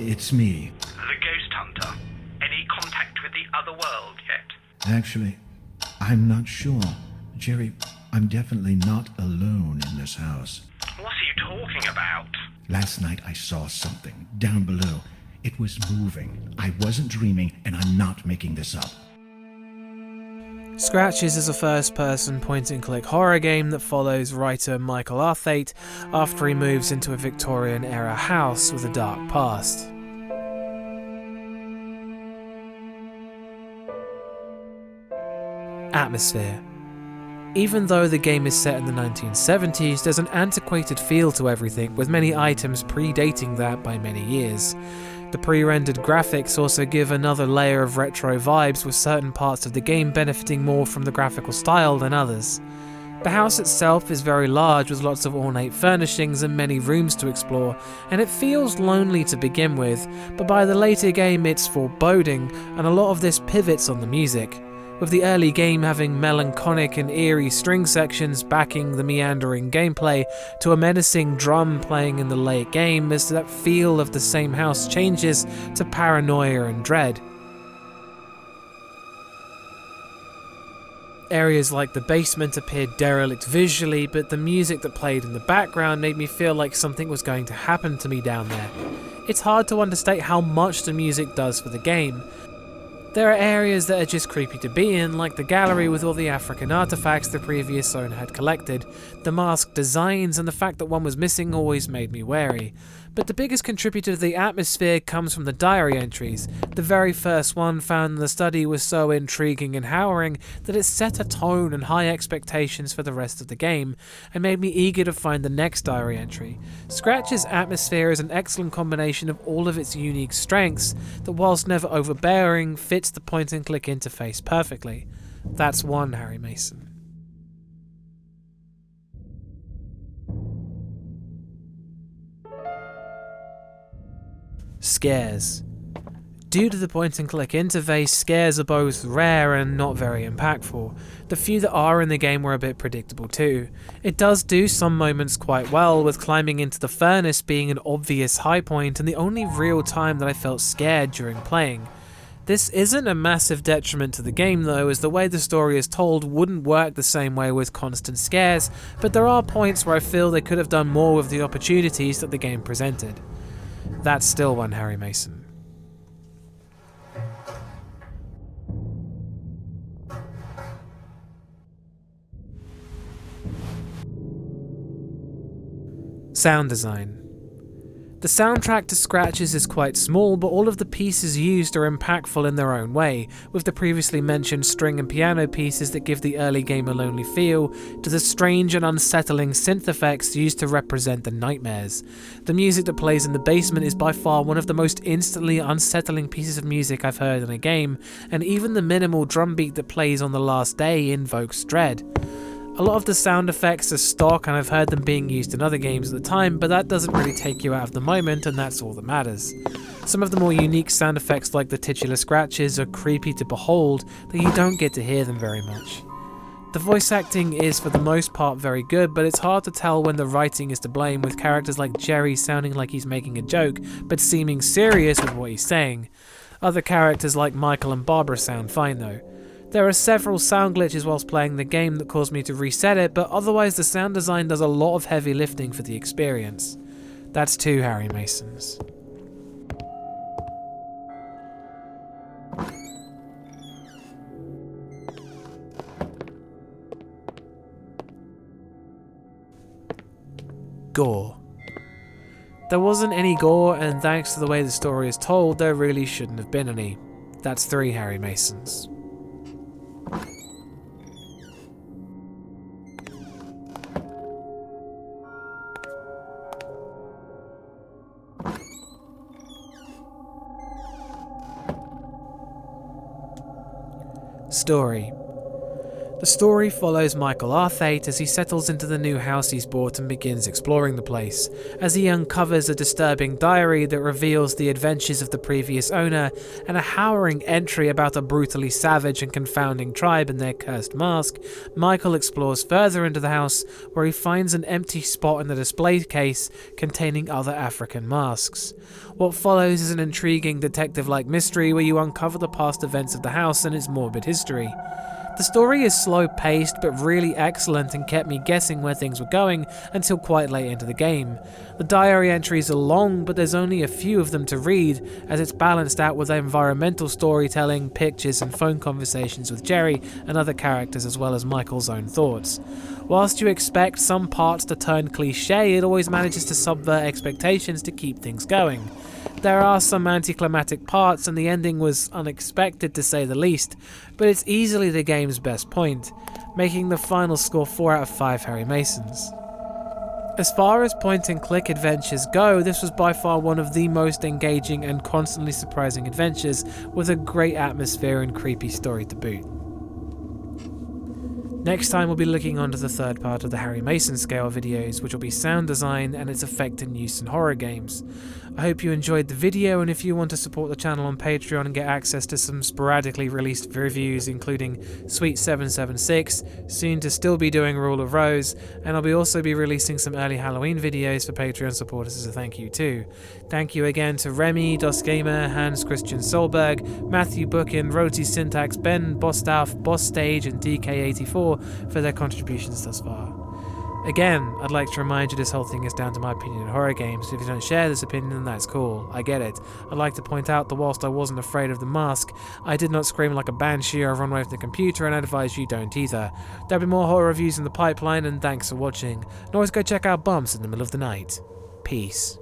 It's me. The ghost hunter. Any contact with the other world yet? Actually, I'm not sure. Jerry, I'm definitely not alone in this house. What are you talking about? Last night I saw something down below. It was moving. I wasn't dreaming, and I'm not making this up. Scratches is a first-person point-and-click horror game that follows writer Michael Arthate after he moves into a Victorian-era house with a dark past. Atmosphere. Even though the game is set in the 1970s, there's an antiquated feel to everything, with many items predating that by many years. The pre-rendered graphics also give another layer of retro vibes, with certain parts of the game benefiting more from the graphical style than others. The house itself is very large, with lots of ornate furnishings and many rooms to explore, and it feels lonely to begin with, but by the later game it's foreboding, and a lot of this pivots on the music, with the early game having melancholic and eerie string sections backing the meandering gameplay to a menacing drum playing in the late game as that feel of the same house changes to paranoia and dread. Areas like the basement appeared derelict visually, but the music that played in the background made me feel like something was going to happen to me down there. It's hard to understate how much the music does for the game. There are areas that are just creepy to be in, like the gallery with all the African artifacts the previous owner had collected. The mask designs and the fact that one was missing always made me wary. But the biggest contributor to the atmosphere comes from the diary entries. The very first one found in the study was so intriguing and harrowing that it set a tone and high expectations for the rest of the game, and made me eager to find the next diary entry. Scratch's atmosphere is an excellent combination of all of its unique strengths that, whilst never overbearing, fits the point-and-click interface perfectly. That's one Harry Mason. Scares. Due to the point-and-click interface, scares are both rare and not very impactful. The few that are in the game were a bit predictable too. It does do some moments quite well, with climbing into the furnace being an obvious high point and the only real time that I felt scared during playing. This isn't a massive detriment to the game though, as the way the story is told wouldn't work the same way with constant scares, but there are points where I feel they could have done more with the opportunities that the game presented. That's still one Harry Mason. Sound design. The soundtrack to Scratches is quite small, but all of the pieces used are impactful in their own way, with the previously mentioned string and piano pieces that give the early game a lonely feel, to the strange and unsettling synth effects used to represent the nightmares. The music that plays in the basement is by far one of the most instantly unsettling pieces of music I've heard in a game, and even the minimal drum beat that plays on the last day invokes dread. A lot of the sound effects are stock, and I've heard them being used in other games at the time, but that doesn't really take you out of the moment, and that's all that matters. Some of the more unique sound effects, like the titular scratches, are creepy to behold, that you don't get to hear them very much. The voice acting is for the most part very good, but it's hard to tell when the writing is to blame, with characters like Jerry sounding like he's making a joke, but seeming serious with what he's saying. Other characters like Michael and Barbara sound fine though. There are several sound glitches whilst playing the game that caused me to reset it, but otherwise the sound design does a lot of heavy lifting for the experience. That's 2 Harry Masons. Gore. There wasn't any gore, and thanks to the way the story is told, there really shouldn't have been any. That's 3 Harry Masons. Story. The story follows Michael Arthate as he settles into the new house he's bought and begins exploring the place, as he uncovers a disturbing diary that reveals the adventures of the previous owner and a harrowing entry about a brutally savage and confounding tribe and their cursed mask. Michael explores further into the house, where he finds an empty spot in the display case containing other African masks. What follows is an intriguing detective-like mystery where you uncover the past events of the house and its morbid history. The story is slow-paced but really excellent and kept me guessing where things were going until quite late into the game. The diary entries are long, but there's only a few of them to read, as it's balanced out with environmental storytelling, pictures and phone conversations with Jerry and other characters, as well as Michael's own thoughts. Whilst you expect some parts to turn cliché, it always manages to subvert expectations to keep things going. There are some anticlimactic parts, and the ending was unexpected to say the least, but it's easily the game's best point, making the final score 4 out of 5 Harry Masons. As far as point-and-click adventures go, this was by far one of the most engaging and constantly surprising adventures, with a great atmosphere and creepy story to boot. Next time we'll be looking onto the third part of the Harry Mason scale videos, which will be sound design and its effect and use in horror games. I hope you enjoyed the video, and if you want to support the channel on Patreon and get access to some sporadically released reviews including Sweet 776, soon to still be doing Rule of Rose, and I'll also be releasing some early Halloween videos for Patreon supporters as a thank you too. Thank you again to Remy, DOSGamer, Hans Christian Solberg, Matthew Bookin, Rhodesy Syntax, Ben Bostaff, Boss Stage and DK84 for their contributions thus far. Again, I'd like to remind you this whole thing is down to my opinion in horror games. If you don't share this opinion, then that's cool. I get it. I'd like to point out that whilst I wasn't afraid of the mask, I did not scream like a banshee or run away from the computer, and I advise you don't either. There'll be more horror reviews in the pipeline, and thanks for watching. And always go check out Bumps in the middle of the night. Peace.